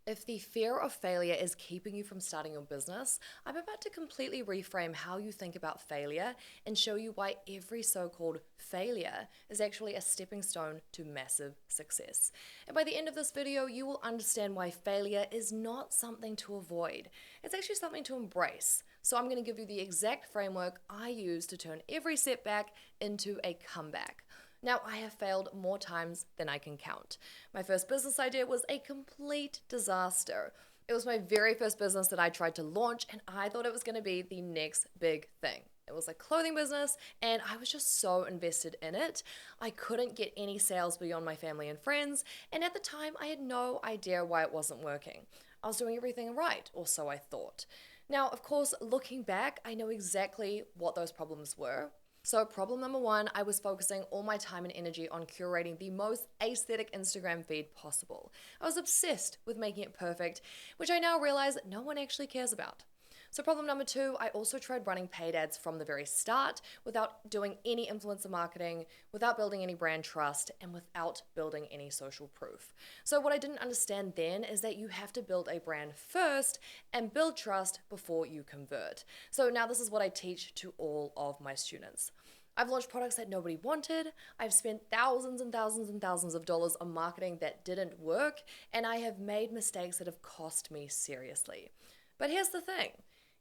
If the fear of failure is keeping you from starting your business, I'm about to completely reframe how you think about failure and show you why every so-called failure is actually a stepping stone to massive success. And by the end of this video, you will understand why failure is not something to avoid. It's actually something to embrace. So I'm going to give you the exact framework I use to turn every setback into a comeback. Now, I have failed more times than I can count. My first business idea was a complete disaster. It was my very first business that I tried to launch, and I thought it was going to be the next big thing. It was a clothing business, and I was just so invested in it. I couldn't get any sales beyond my family and friends, and at the time, I had no idea why it wasn't working. I was doing everything right, or so I thought. Now, of course, looking back, I know exactly what those problems were. So problem number one, I was focusing all my time and energy on curating the most aesthetic Instagram feed possible. I was obsessed with making it perfect, which I now realize no one actually cares about. So problem number two, I also tried running paid ads from the very start without doing any influencer marketing, without building any brand trust, and without building any social proof. So what I didn't understand then is that you have to build a brand first and build trust before you convert. So now this is what I teach to all of my students. I've launched products that nobody wanted, I've spent thousands and thousands and thousands of dollars on marketing that didn't work, and I have made mistakes that have cost me seriously. But here's the thing.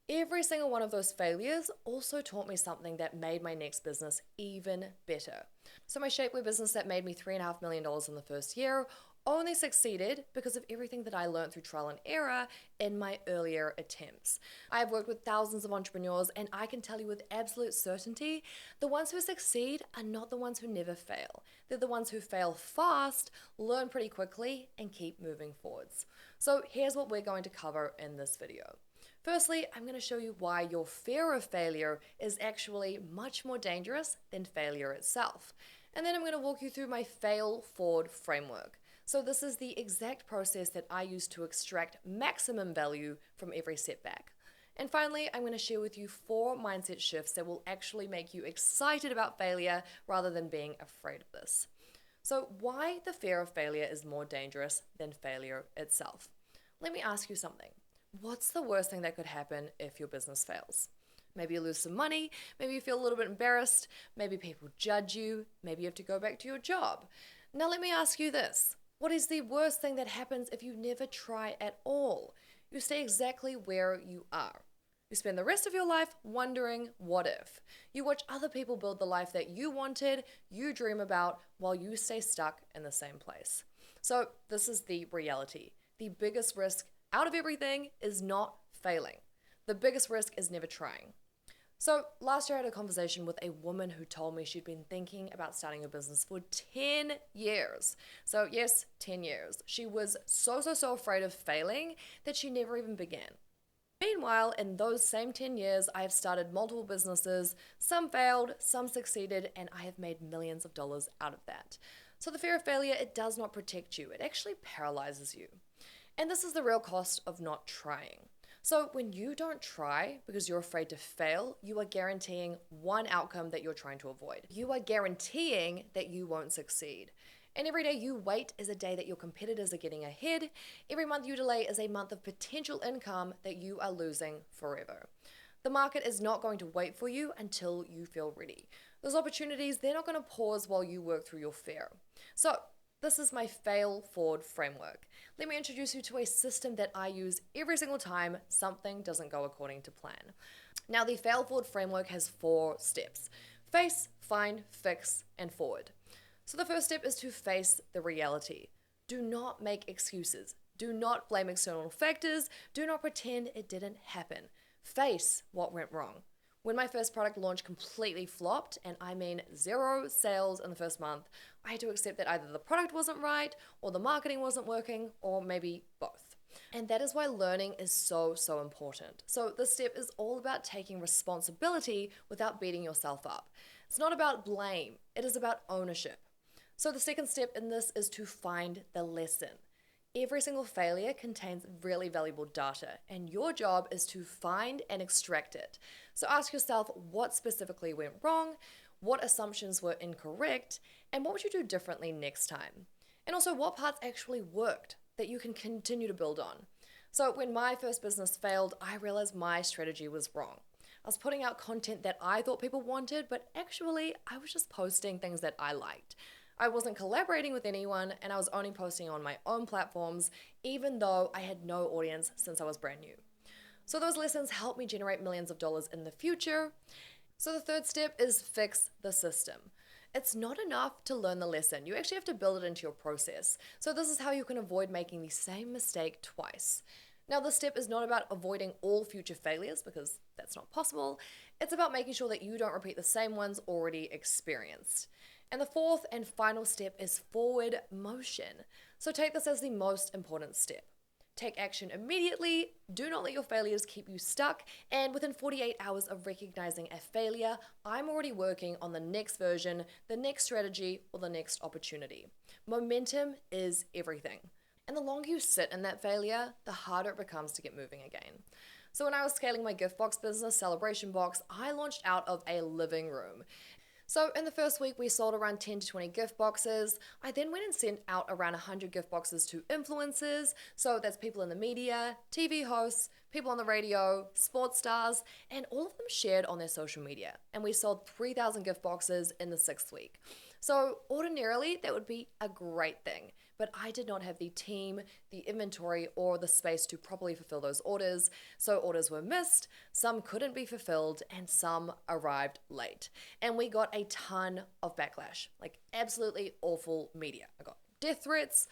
Every single one of those failures also taught me something that made my next business even better. So my shapewear business that made me $3.5 million in the first year only succeeded because of everything that I learned through trial and error in my earlier attempts. I've worked with thousands of entrepreneurs, and I can tell you with absolute certainty, the ones who succeed are not the ones who never fail. They're the ones who fail fast, learn pretty quickly, and keep moving forwards. So here's what we're going to cover in this video. Firstly, I'm going to show you why your fear of failure is actually much more dangerous than failure itself. And then I'm going to walk you through my fail forward framework. So this is the exact process that I use to extract maximum value from every setback. And finally, I'm going to share with you 4 mindset shifts that will actually make you excited about failure rather than being afraid of this. So why the fear of failure is more dangerous than failure itself? Let me ask you something. What's the worst thing that could happen if your business fails? Maybe you lose some money, maybe you feel a little bit embarrassed, maybe people judge you, maybe you have to go back to your job. Now let me ask you this. What is the worst thing that happens if you never try at all? You stay exactly where you are. You spend the rest of your life wondering what if. You watch other people build the life that you wanted, you dream about, while you stay stuck in the same place. So this is the reality. The biggest risk out of everything is not failing. The biggest risk is never trying. So last year I had a conversation with a woman who told me she'd been thinking about starting a business for 10 years. So yes, 10 years. She was so afraid of failing that she never even began. Meanwhile, in those same 10 years, I have started multiple businesses. Some failed, some succeeded, and I have made millions of dollars out of that. So the fear of failure, it does not protect you. It actually paralyzes you. And this is the real cost of not trying. So when you don't try because you're afraid to fail, you are guaranteeing one outcome that you're trying to avoid. You are guaranteeing that you won't succeed. And every day you wait is a day that your competitors are getting ahead. Every month you delay is a month of potential income that you are losing forever. The market is not going to wait for you until you feel ready. Those opportunities, they're not going to pause while you work through your fear. So this is my fail forward framework. Let me introduce you to a system that I use every single time something doesn't go according to plan. Now, the fail forward framework has 4 steps: face, find, fix, and forward. So the first step is to face the reality. Do not make excuses. Do not blame external factors. Do not pretend it didn't happen. Face what went wrong. When my first product launch completely flopped, and I mean 0 sales in the first month, I had to accept that either the product wasn't right, or the marketing wasn't working, or maybe both. And that is why learning is so important. So this step is all about taking responsibility without beating yourself up. It's not about blame, it is about ownership. So the second step in this is to find the lesson. Every single failure contains really valuable data, and your job is to find and extract it. So ask yourself what specifically went wrong, what assumptions were incorrect, and what would you do differently next time? And also, what parts actually worked? that you can continue to build on. So when my first business failed, I realized my strategy was wrong. I was putting out content that I thought people wanted, but actually I was just posting things that I liked. I wasn't collaborating with anyone, and I was only posting on my own platforms, even though I had no audience since I was brand new. So those lessons helped me generate millions of dollars in the future. So the third step is fix the system. It's not enough to learn the lesson. You actually have to build it into your process. So this is how you can avoid making the same mistake twice. Now, this step is not about avoiding all future failures, because that's not possible. It's about making sure that you don't repeat the same ones already experienced. And the fourth and final step is forward motion. So take this as the most important step. Take action immediately, do not let your failures keep you stuck, and within 48 hours of recognizing a failure, I'm already working on the next version, the next strategy, or the next opportunity. Momentum is everything. And the longer you sit in that failure, the harder it becomes to get moving again. So when I was scaling my gift box business, Celebration Box, I launched out of a living room. So in the first week, we sold around 10 to 20 gift boxes. I then went and sent out around 100 gift boxes to influencers. So that's people in the media, TV hosts, people on the radio, sports stars, and all of them shared on their social media. And we sold 3,000 gift boxes in the 6th week. So ordinarily, that would be a great thing. But I did not have the team, the inventory, or the space to properly fulfill those orders. So orders were missed, some couldn't be fulfilled, and some arrived late. And we got a ton of backlash, like absolutely awful media. I got death threats,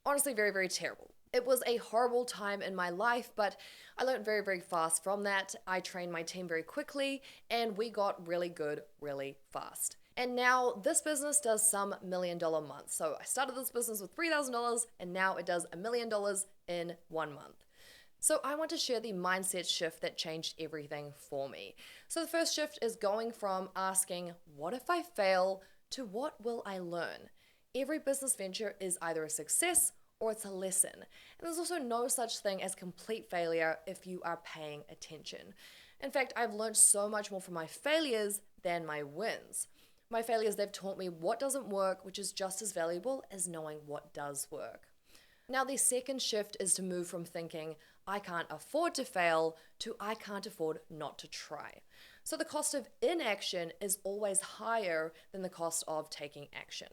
honestly very, very terrible. It was a horrible time in my life, but I learned very, very fast from that. I trained my team very quickly, and we got really good really fast. And now this business does some $1 million months. So I started this business with $3,000 and now it does $1 million in 1 month. So I want to share the mindset shift that changed everything for me. So the first shift is going from asking, what if I fail, to what will I learn? Every business venture is either a success or it's a lesson. And there's also no such thing as complete failure if you are paying attention. In fact, I've learned so much more from my failures than my wins. My failures, they've taught me what doesn't work, which is just as valuable as knowing what does work. Now, the second shift is to move from thinking, I can't afford to fail, to I can't afford not to try. So the cost of inaction is always higher than the cost of taking action.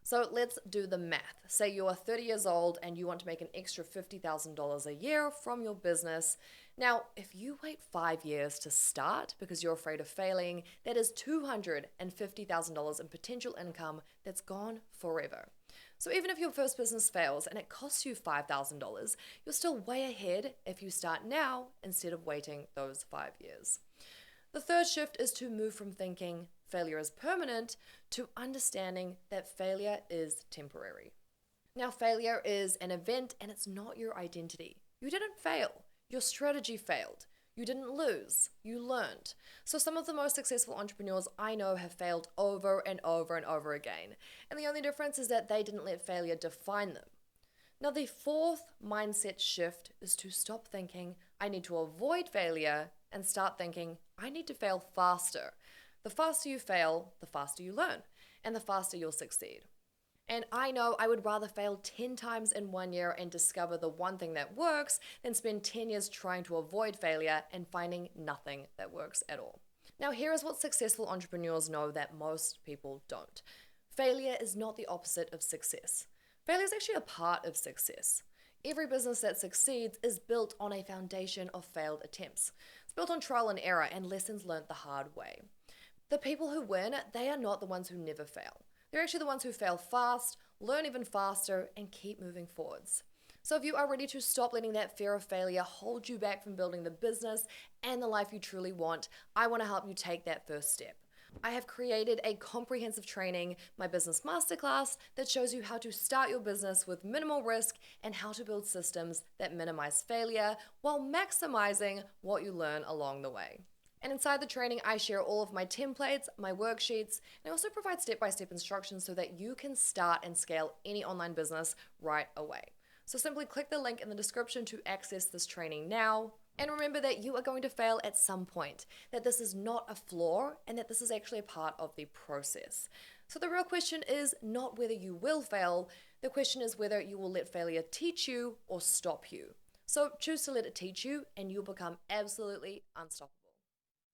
So let's do the math. Say you are 30 years old and you want to make an extra $50,000 a year from your business. Now, if you wait 5 years to start because you're afraid of failing, that is $250,000 in potential income that's gone forever. So even if your first business fails and it costs you $5,000, you're still way ahead if you start now instead of waiting those 5 years. The third shift is to move from thinking failure is permanent to understanding that failure is temporary. Now, failure is an event and it's not your identity. You didn't fail. Your strategy failed. You didn't lose. You learned. So some of the most successful entrepreneurs I know have failed over and over and over again. And the only difference is that they didn't let failure define them. Now, the fourth mindset shift is to stop thinking, I need to avoid failure, and start thinking, I need to fail faster. The faster you fail, the faster you learn, and the faster you'll succeed. And I know I would rather fail 10 times in 1 year and discover the one thing that works than spend 10 years trying to avoid failure and finding nothing that works at all. Now, here is what successful entrepreneurs know that most people don't. Failure is not the opposite of success. Failure is actually a part of success. Every business that succeeds is built on a foundation of failed attempts. It's built on trial and error and lessons learned the hard way. The people who win, they are not the ones who never fail. They're actually the ones who fail fast, learn even faster, and keep moving forwards. So if you are ready to stop letting that fear of failure hold you back from building the business and the life you truly want, I want to help you take that first step. I have created a comprehensive training, my business masterclass, that shows you how to start your business with minimal risk and how to build systems that minimize failure while maximizing what you learn along the way. And inside the training, I share all of my templates, my worksheets, and I also provide step-by-step instructions so that you can start and scale any online business right away. So simply click the link in the description to access this training now. And remember that you are going to fail at some point, that this is not a flaw, and that this is actually a part of the process. So the real question is not whether you will fail, The question is whether you will let failure teach you or stop you. So choose to let it teach you, and you'll become absolutely unstoppable.